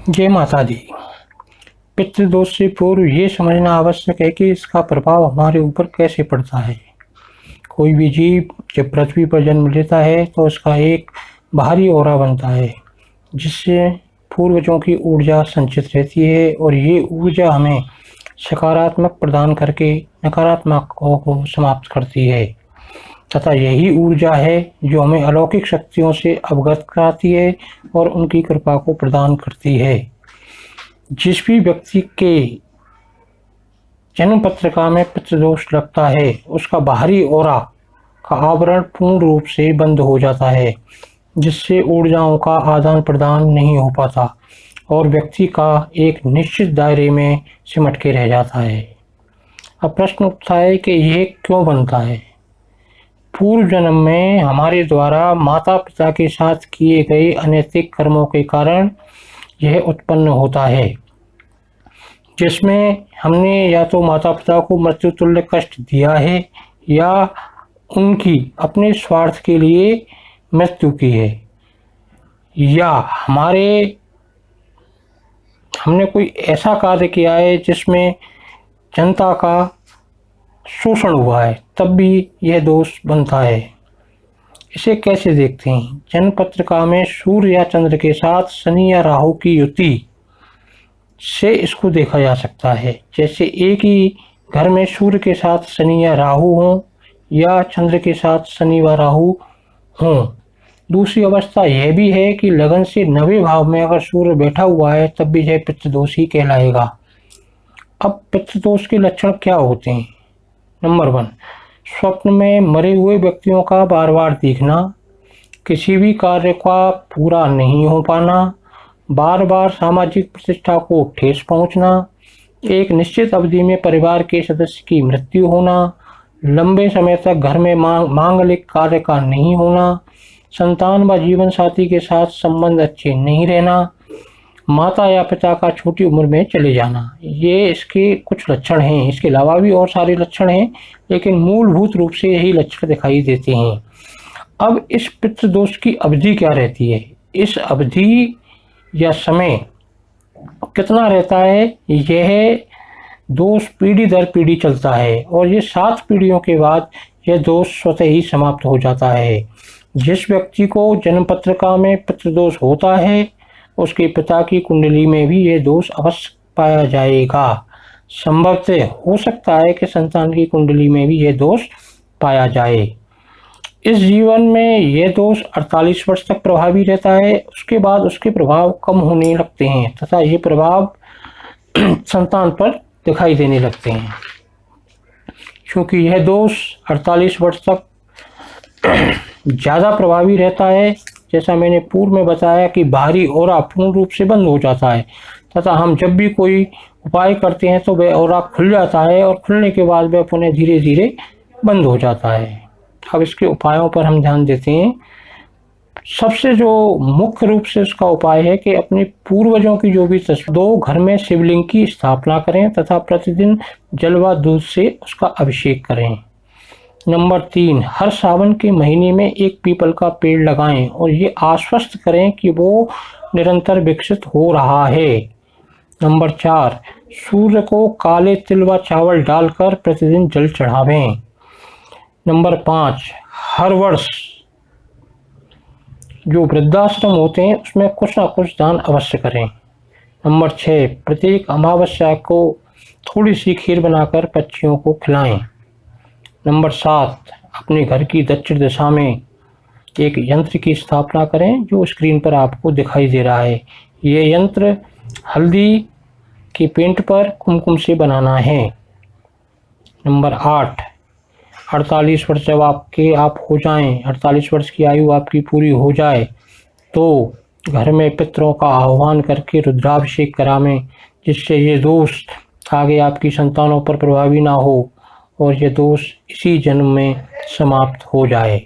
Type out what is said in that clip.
जय माता दी। पितृदोष से पूर्व ये समझना आवश्यक है कि इसका प्रभाव हमारे ऊपर कैसे पड़ता है। कोई भी जीव जब पृथ्वी पर जन्म लेता है तो उसका एक बाहरी ऑरा बनता है जिससे पूर्वजों की ऊर्जा संचित रहती है और ये ऊर्जा हमें सकारात्मक प्रदान करके नकारात्मक को समाप्त करती है तथा यही ऊर्जा है जो हमें अलौकिक शक्तियों से अवगत कराती है और उनकी कृपा को प्रदान करती है। जिस भी व्यक्ति के जन्म पत्रिका में पितृदोष लगता है उसका बाहरी ऑरा का आवरण पूर्ण रूप से बंद हो जाता है जिससे ऊर्जाओं का आदान प्रदान नहीं हो पाता और व्यक्ति का एक निश्चित दायरे में सिमट के रह जाता है। अब प्रश्न उठता है कि यह क्यों बनता है। पूर्व जन्म में हमारे द्वारा माता पिता के साथ किए गए अनैतिक कर्मों के कारण यह उत्पन्न होता है जिसमें हमने या तो माता पिता को मृत्यु तुल्य कष्ट दिया है या उनकी अपने स्वार्थ के लिए मृत्यु की है या हमने कोई ऐसा कार्य किया है जिसमें जनता का शोषण हुआ है, तब भी यह दोष बनता है। इसे कैसे देखते हैं। जन्म पत्रिका में सूर्य या चंद्र के साथ शनि या राहु की युति से इसको देखा जा सकता है। जैसे एक ही घर में सूर्य के साथ शनि या राहु हों या चंद्र के साथ शनि व राहु हों। दूसरी अवस्था यह भी है कि लगन से 9वें भाव में अगर सूर्य बैठा हुआ है तब भी यह पितृदोष ही कहलाएगा। अब पितृदोष के लक्षण क्या होते हैं। नंबर 1, स्वप्न में मरे हुए व्यक्तियों का बार बार दिखना, किसी भी कार्य का पूरा नहीं हो पाना, बार बार सामाजिक प्रतिष्ठा को ठेस पहुंचना, एक निश्चित अवधि में परिवार के सदस्य की मृत्यु होना, लंबे समय तक घर में मांगलिक कार्य का नहीं होना, संतान व जीवन साथी के साथ संबंध अच्छे नहीं रहना, माता या पिता का छोटी उम्र में चले जाना, ये इसके कुछ लक्षण हैं। इसके अलावा भी और सारे लक्षण हैं लेकिन मूलभूत रूप से यही लक्षण दिखाई देते हैं। अब इस पितृदोष की अवधि क्या रहती है। इस अवधि या समय कितना रहता है, यह दोष पीढ़ी दर पीढ़ी चलता है और ये 7 पीढ़ियों के बाद यह दोष स्वतः ही समाप्त हो जाता है। जिस व्यक्ति को जन्म पत्रिका में पितृदोष होता है उसके पिता की कुंडली में भी यह दोष अवश्य पाया जाएगा। संभवतः हो सकता है कि संतान की कुंडली में भी यह दोष पाया जाए। इस जीवन में यह दोष 48 वर्ष तक प्रभावी रहता है, उसके बाद उसके प्रभाव कम होने लगते हैं तथा ये प्रभाव संतान पर दिखाई देने लगते हैं। क्योंकि यह दोष 48 वर्ष तक ज़्यादा प्रभावी रहता है, जैसा मैंने पूर्व में बताया कि बाहरी ऑरा पूर्ण रूप से बंद हो जाता है तथा हम जब भी कोई उपाय करते हैं तो वह ऑरा खुल जाता है और खुलने के बाद वह पुनः धीरे धीरे बंद हो जाता है। अब इसके उपायों पर हम ध्यान देते हैं। सबसे जो मुख्य रूप से उसका उपाय है कि अपने पूर्वजों की जो भी तस्वीर, घर में शिवलिंग की स्थापना करें तथा प्रतिदिन जल व दूध से उसका अभिषेक करें। नंबर 3, हर सावन के महीने में एक पीपल का पेड़ लगाएं और ये आश्वस्त करें कि वो निरंतर विकसित हो रहा है। नंबर 4, सूर्य को काले तिल व चावल डालकर प्रतिदिन जल चढ़ावें। नंबर 5, हर वर्ष जो वृद्धाश्रम होते हैं उसमें कुछ ना कुछ दान अवश्य करें। नंबर 6, प्रत्येक अमावस्या को थोड़ी सी खीर बनाकर पक्षियों को खिलाएं। नंबर 7, अपने घर की दक्षिण दिशा में एक यंत्र की स्थापना करें जो स्क्रीन पर आपको दिखाई दे रहा है। ये यंत्र हल्दी के पेंट पर कुमकुम से बनाना है। नंबर 8, 48 वर्ष जब आप हो जाएं, 48 वर्ष की आयु आपकी पूरी हो जाए तो घर में पितरों का आह्वान करके रुद्राभिषेक करावें जिससे ये दोष आगे आपकी संतानों पर प्रभावी ना हो और ये दोष इसी जन्म में समाप्त हो जाए।